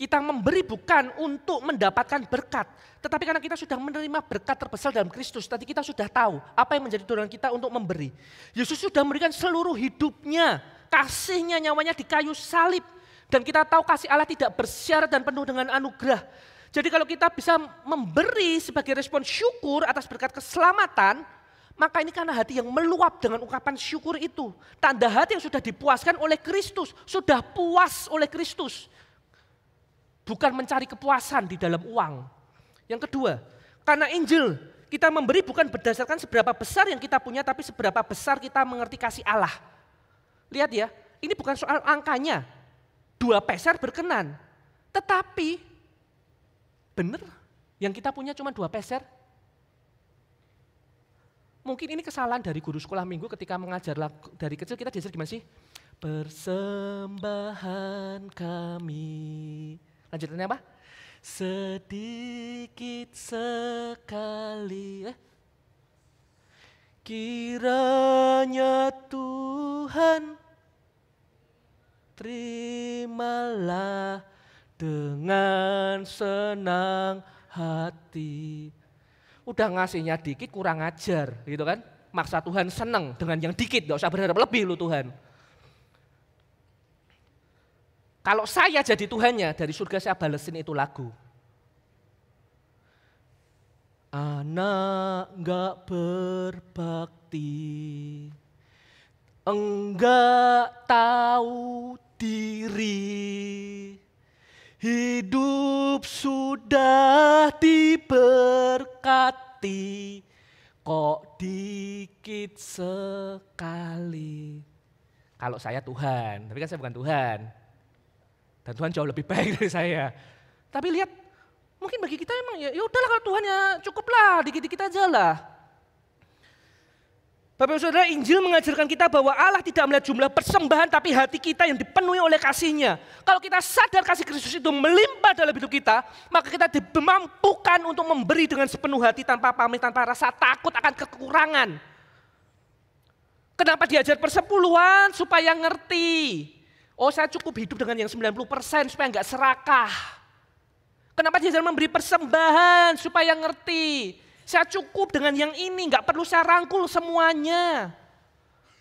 A: Kita memberi bukan untuk mendapatkan berkat, tetapi karena kita sudah menerima berkat terbesar dalam Kristus, tadi kita sudah tahu apa yang menjadi dorongan kita untuk memberi. Yesus sudah memberikan seluruh hidupnya, kasihnya, nyawanya di kayu salib. Dan kita tahu kasih Allah tidak bersyarat dan penuh dengan anugerah. Jadi kalau kita bisa memberi sebagai respon syukur atas berkat keselamatan, maka ini karena hati yang meluap dengan ungkapan syukur itu. Tanda hati yang sudah dipuaskan oleh Kristus, sudah puas oleh Kristus. Bukan mencari kepuasan di dalam uang. Yang kedua, karena Injil kita memberi bukan berdasarkan seberapa besar yang kita punya, tapi seberapa besar kita mengerti kasih Allah. Lihat ya, ini bukan soal angkanya. 2 peser berkenan. Tetapi, benar yang kita punya cuma 2 peser? Mungkin ini kesalahan dari guru sekolah minggu ketika mengajar dari kecil kita diajar gimana sih? Persembahan kami. Lanjutannya apa? Sedikit sekali. Kiranya Tuhan terimalah dengan senang hati. Udah ngasihnya dikit kurang ajar gitu kan. Maksa Tuhan senang dengan yang dikit, gak usah berharap lebih lu Tuhan. Kalau saya jadi Tuhannya, dari surga saya balesin itu lagu. Anak gak berbakti, enggak tahu diri, hidup sudah diberkati, kok dikit sekali. Kalau saya Tuhan, tapi kan saya bukan Tuhan. Dan Tuhan jauh lebih baik dari saya. Tapi lihat, mungkin bagi kita emang ya udahlah kalau Tuhan ya cukuplah, dikit-dikit aja lah. Bapak Saudara, Injil mengajarkan kita bahwa Allah tidak melihat jumlah persembahan, tapi hati kita yang dipenuhi oleh kasih-Nya. Kalau kita sadar kasih Kristus itu melimpah dalam hidup kita, maka kita dimampukan untuk memberi dengan sepenuh hati tanpa pamrih, tanpa rasa takut akan kekurangan. Kenapa diajar persepuluhan? Supaya ngerti. Oh, saya cukup hidup dengan yang 90% supaya enggak serakah. Kenapa diajar memberi persembahan? Supaya ngerti. Saya cukup dengan yang ini, enggak perlu saya rangkul semuanya.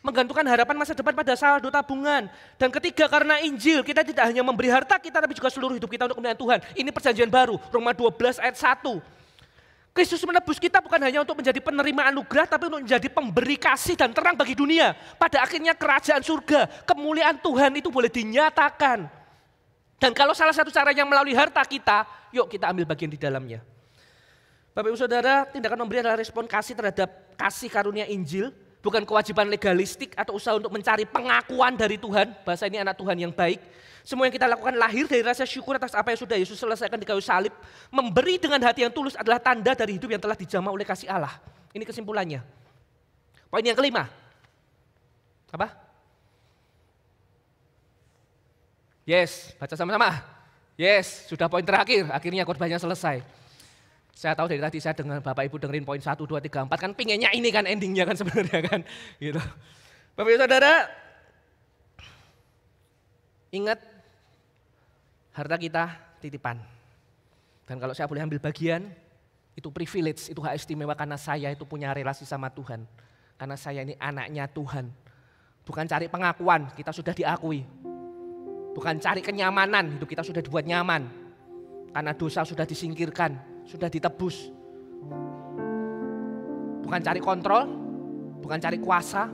A: Menggantungkan harapan masa depan pada saldo tabungan. Dan ketiga, karena Injil, kita tidak hanya memberi harta kita, tapi juga seluruh hidup kita untuk kemuliaan Tuhan. Ini perjanjian baru, Roma 12 ayat 1. Kristus menebus kita bukan hanya untuk menjadi penerima anugerah, tapi untuk menjadi pemberi kasih dan terang bagi dunia. Pada akhirnya kerajaan surga, kemuliaan Tuhan itu boleh dinyatakan. Dan kalau salah satu caranya melalui harta kita, yuk kita ambil bagian di dalamnya. Bapak Ibu Saudara, tindakan memberi adalah respon kasih terhadap kasih karunia Injil, bukan kewajiban legalistik atau usaha untuk mencari pengakuan dari Tuhan, bahasa ini anak Tuhan yang baik. Semua yang kita lakukan lahir dari rasa syukur atas apa yang sudah Yesus selesaikan di kayu salib. Memberi dengan hati yang tulus adalah tanda dari hidup yang telah dijamah oleh kasih Allah. Ini kesimpulannya. Poin yang kelima. Apa? Yes, baca sama-sama. Yes, sudah poin terakhir, akhirnya khotbahnya selesai. Saya tahu dari tadi saya dengar Bapak Ibu dengerin poin 1, 2, 3, 4, kan pinginnya ini kan endingnya kan sebenarnya kan. Gitu. Bapak Ibu Saudara, ingat harta kita titipan. Dan kalau saya boleh ambil bagian, itu privilege, itu hak istimewa karena saya itu punya relasi sama Tuhan. Karena saya ini anaknya Tuhan. Bukan cari pengakuan, kita sudah diakui. Bukan cari kenyamanan, hidup kita sudah dibuat nyaman. Karena dosa sudah disingkirkan, sudah ditebus. Bukan cari kontrol, bukan cari kuasa.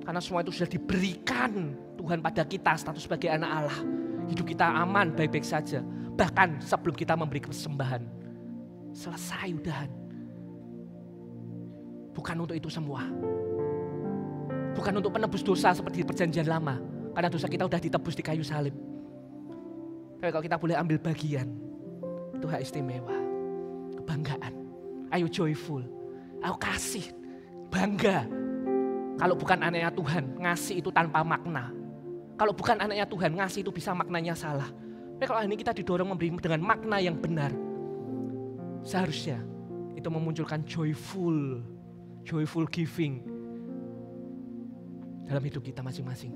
A: Karena semua itu sudah diberikan Tuhan pada kita status sebagai anak Allah. Hidup kita aman, baik-baik saja. Bahkan sebelum kita memberi persembahan. Selesai udahan. Bukan untuk itu semua. Bukan untuk penebus dosa seperti perjanjian lama. Karena dosa kita sudah ditebus di kayu salib. Tapi kalau kita boleh ambil bagian, itu hak istimewa. Kebanggaan. Ayo joyful. Ayo kasih. Bangga. Kalau bukan anaknya Tuhan, ngasih itu tanpa makna. Kalau bukan anaknya Tuhan, ngasih itu bisa maknanya salah. Tapi kalau hari ini kita didorong memberi dengan makna yang benar, seharusnya itu memunculkan joyful giving dalam hidup kita masing-masing.